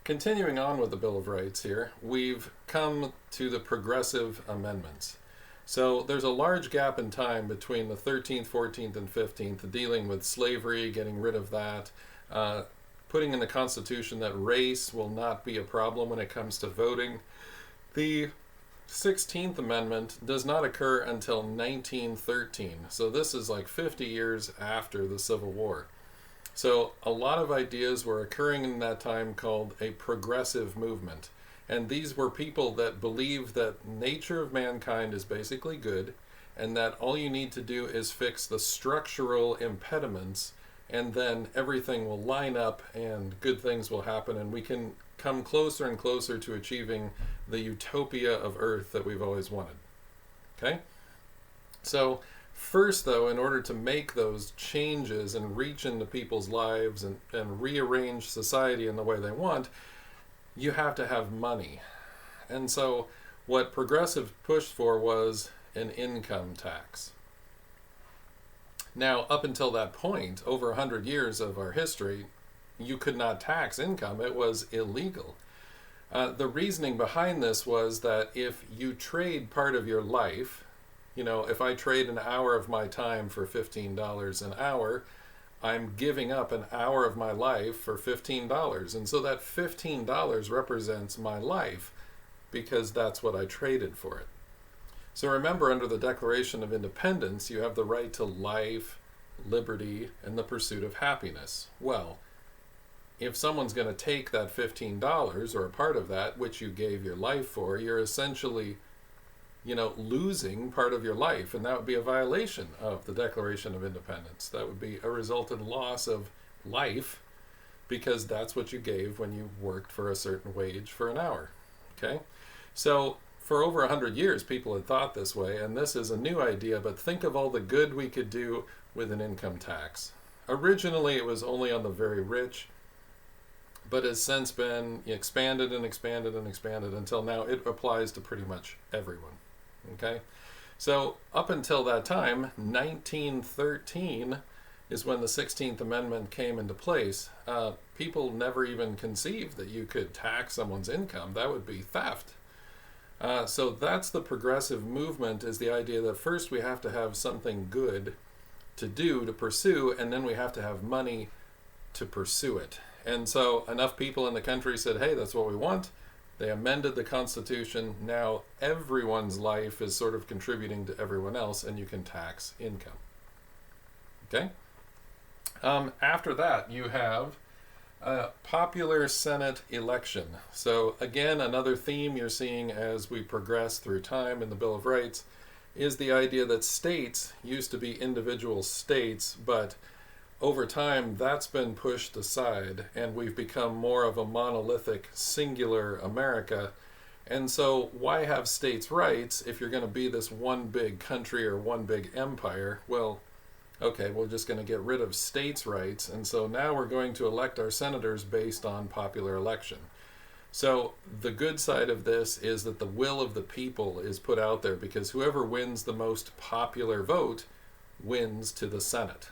continuing on with the Bill of Rights here, we've come to the progressive amendments. So there's a large gap in time between the 13th, 14th, and 15th, dealing with slavery, getting rid of that, putting in the Constitution that race will not be a problem when it comes to voting. The 16th Amendment does not occur until 1913, so this is like 50 years after the Civil War. So a lot of ideas were occurring in that time called a progressive movement. And these were people that believed that nature of mankind is basically good, and that all you need to do is fix the structural impediments, and then everything will line up and good things will happen, and we can come closer and closer to achieving the utopia of Earth that we've always wanted. Okay? So first, though, in order to make those changes and reach into people's lives and rearrange society in the way they want, you have to have money. And so what progressive pushed for was an income tax. Now, up until that point, over 100 years of our history, you could not tax income. It was illegal. The reasoning behind this was that if you trade part of your life, if I trade an hour of my time for $15 an hour, I'm giving up an hour of my life for $15. And so that $15 represents my life because that's what I traded for it. So remember, under the Declaration of Independence, you have the right to life, liberty, and the pursuit of happiness. Well, if someone's going to take that $15 or a part of that, which you gave your life for, you're essentially losing part of your life, and that would be a violation of the Declaration of Independence. That would be a resultant loss of life because that's what you gave when you worked for a certain wage for an hour. Okay? So for over 100 years, people had thought this way, and this is a new idea, but think of all the good we could do with an income tax. Originally, it was only on the very rich, but has since been expanded and expanded and expanded until now it applies to pretty much everyone. Okay, so up until that time, 1913 is when the 16th Amendment came into place. People never even conceived that you could tax someone's income. That would be theft. So that's the progressive movement, is the idea that first we have to have something good to do, to pursue, and then we have to have money to pursue it. And so enough people in the country said, hey, that's what we want. They amended the Constitution. Now everyone's life is sort of contributing to everyone else, and you can tax income. Okay? After that, you have a popular Senate election. So again, another theme you're seeing as we progress through time in the Bill of Rights is the idea that states used to be individual states, but over time, that's been pushed aside, and we've become more of a monolithic, singular America. And so why have states' rights if you're going to be this one big country or one big empire? Well, okay, we're just going to get rid of states' rights, and so now we're going to elect our senators based on popular election. So the good side of this is that the will of the people is put out there, because whoever wins the most popular vote wins to the Senate.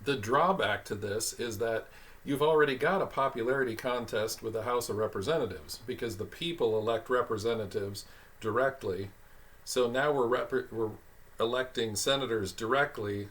The drawback to this is that you've already got a popularity contest with the House of Representatives, because the people elect representatives directly. So now we're electing senators directly.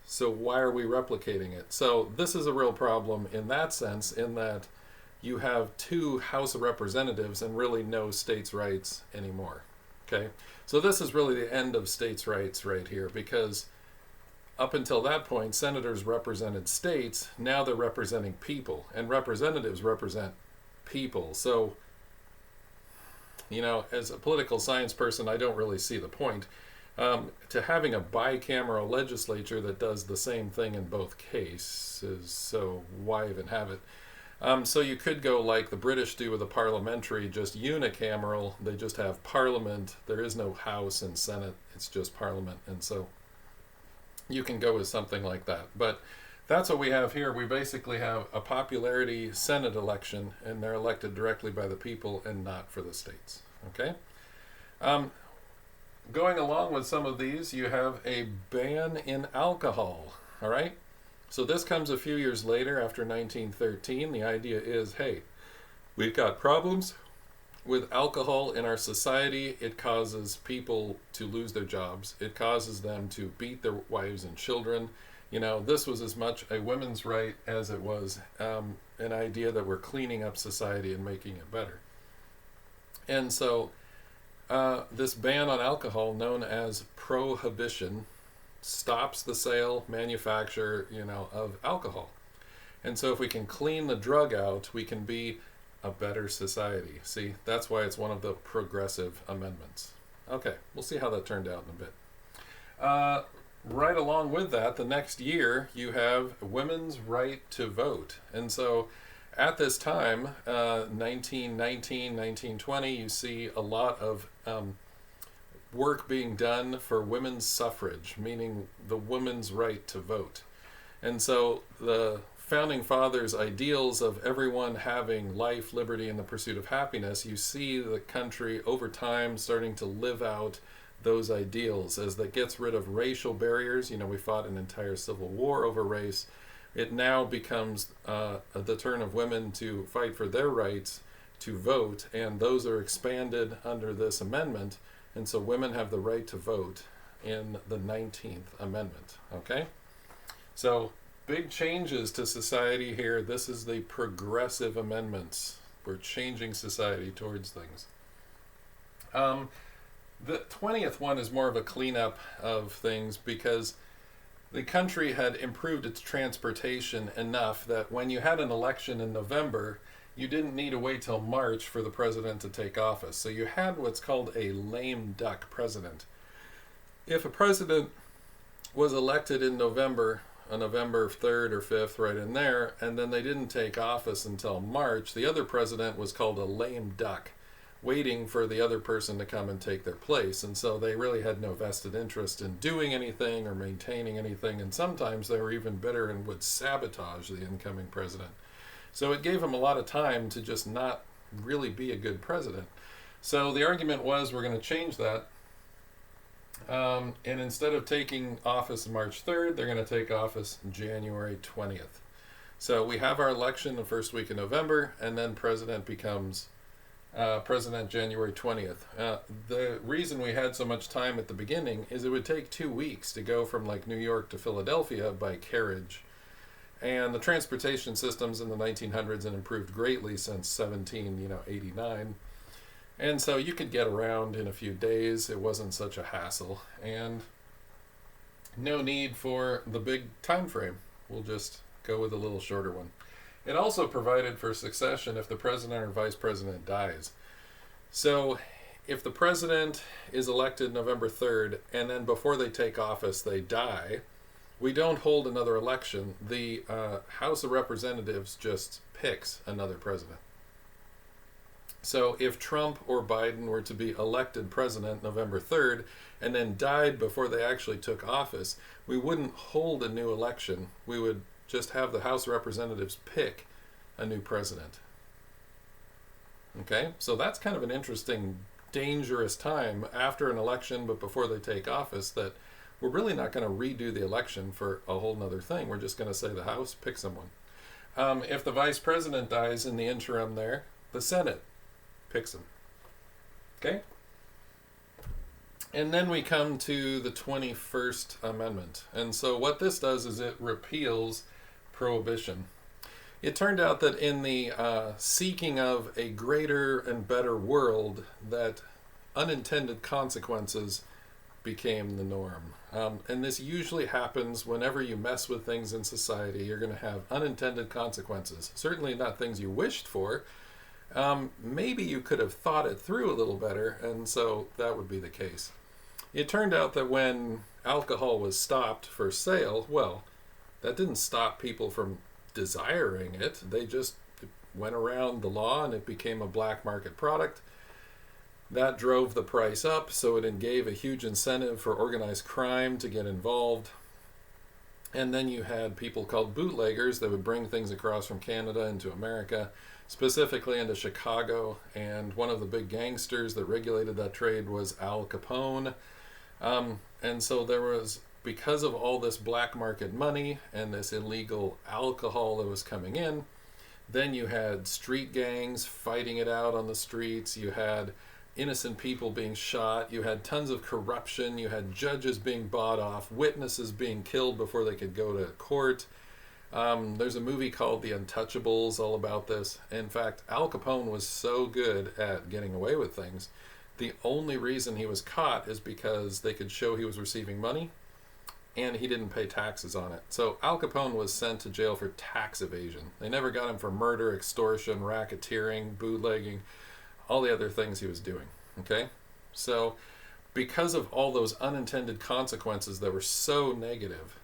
So why are we replicating it? So this is a real problem in that sense, in that you have two House of Representatives and really no states' rights anymore. Okay? So this is really the end of states' rights right here, because up until that point, senators represented states. Now they're representing people, and representatives represent people. So, as a political science person, I don't really see the point to having a bicameral legislature that does the same thing in both cases. So why even have it? So you could go like the British do with a parliamentary, just unicameral. They just have parliament. There is no House and Senate. It's just parliament. And so you can go with something like that. But that's what we have here. We basically have a popularity Senate election, and they're elected directly by the people and not for the states. Okay? Going along with some of these, you have a ban in alcohol. All right? So this comes a few years later after 1913. The idea is, hey, we've got problems with alcohol in our society. It causes people to lose their jobs. It causes them to beat their wives and children. You know, this was as much a women's right as it was an idea that we're cleaning up society and making it better. And so this ban on alcohol, known as prohibition, stops the sale, manufacture, of alcohol. And so if we can clean the drug out, we can be a better society. See, that's why it's one of the progressive amendments. Okay, we'll see how that turned out in a bit. Right along with that, the next year, you have women's right to vote. And so at this time, 1919, 1920, you see a lot of work being done for women's suffrage, meaning the woman's right to vote. And so the founding fathers' ideals of everyone having life, liberty, and the pursuit of happiness, you see the country over time starting to live out those ideals as that gets rid of racial barriers. We fought an entire civil war over race. It now becomes the turn of women to fight for their rights to vote, and those are expanded under this amendment. And so women have the right to vote in the 19th Amendment. Okay? So big changes to society here. This is the progressive amendments. We're changing society towards things. The 20th one is more of a cleanup of things because the country had improved its transportation enough that when you had an election in November, you didn't need to wait till March for the president to take office. So you had what's called a lame duck president. If a president was elected in November, on November 3rd or 5th, right in there, and then they didn't take office until March, the other president was called a lame duck, waiting for the other person to come and take their place. And so they really had no vested interest in doing anything or maintaining anything, and sometimes they were even bitter and would sabotage the incoming president. So it gave him a lot of time to just not really be a good president. So the argument was, we're going to change that. And instead of taking office March 3rd, they're going to take office January 20th. So we have our election the first week of November, and then president becomes president January 20th. The reason we had so much time at the beginning is it would take 2 weeks to go from like New York to Philadelphia by carriage. And the transportation systems in the 1900s had improved greatly since 1789. And so you could get around in a few days. It wasn't such a hassle. And no need for the big time frame. We'll just go with a little shorter one. It also provided for succession if the president or vice president dies. So if the president is elected November 3rd, and then before they take office they die, we don't hold another election. The House of Representatives just picks another president. So if Trump or Biden were to be elected president November 3rd and then died before they actually took office, we wouldn't hold a new election. We would just have the House of Representatives pick a new president. Okay? So that's kind of an interesting, dangerous time after an election but before they take office, that we're really not going to redo the election for a whole nother thing. We're just going to say the House, pick someone. If the vice president dies in the interim there, the Senate picks him. Okay? And then we come to the 21st Amendment. And so what this does is it repeals prohibition. It turned out that in the seeking of a greater and better world, that unintended consequences became the norm. And this usually happens whenever you mess with things in society. You're going to have unintended consequences. Certainly not things you wished for. Maybe you could have thought it through a little better, and so that would be the case. It turned out that when alcohol was stopped for sale, well, that didn't stop people from desiring it. They just went around the law and it became a black market product. That drove the price up, so it gave a huge incentive for organized crime to get involved. And then you had people called bootleggers that would bring things across from Canada into America, specifically into Chicago. And one of the big gangsters that regulated that trade was Al Capone. And so there was because of all this black market money and this illegal alcohol that was coming in, then you had street gangs fighting it out on the streets. You had innocent people being shot. You had tons of corruption. You had judges being bought off, witnesses being killed before they could go to court. There's a movie called The Untouchables all about this. In fact, Al Capone was so good at getting away with things. The only reason he was caught is because they could show he was receiving money and he didn't pay taxes on it. So Al Capone was sent to jail for tax evasion. They never got him for murder, extortion, racketeering, bootlegging, all the other things he was doing. Okay? So because of all those unintended consequences that were so negative,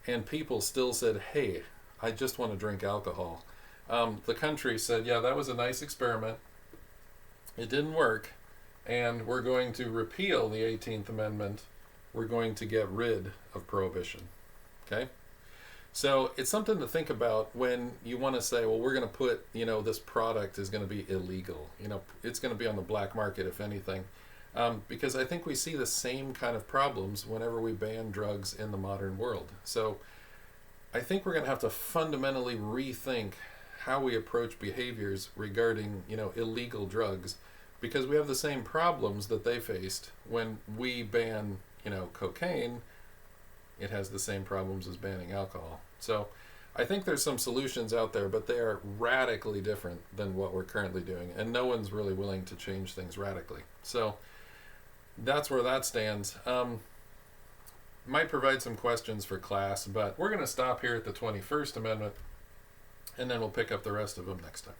and people still said, hey, I just want to drink alcohol. The country said, yeah, that was a nice experiment. It didn't work. And we're going to repeal the 18th Amendment. We're going to get rid of prohibition. Okay? So it's something to think about when you want to say, well, we're going to put, this product is going to be illegal. It's going to be on the black market, if anything. Because I think we see the same kind of problems whenever we ban drugs in the modern world. So I think we're going to have to fundamentally rethink how we approach behaviors regarding, illegal drugs, because we have the same problems that they faced when we ban, cocaine. It has the same problems as banning alcohol. So I think there's some solutions out there, but they are radically different than what we're currently doing, and no one's really willing to change things radically. So that's where that stands. Might provide some questions for class, but we're going to stop here at the 21st Amendment, and then we'll pick up the rest of them next time.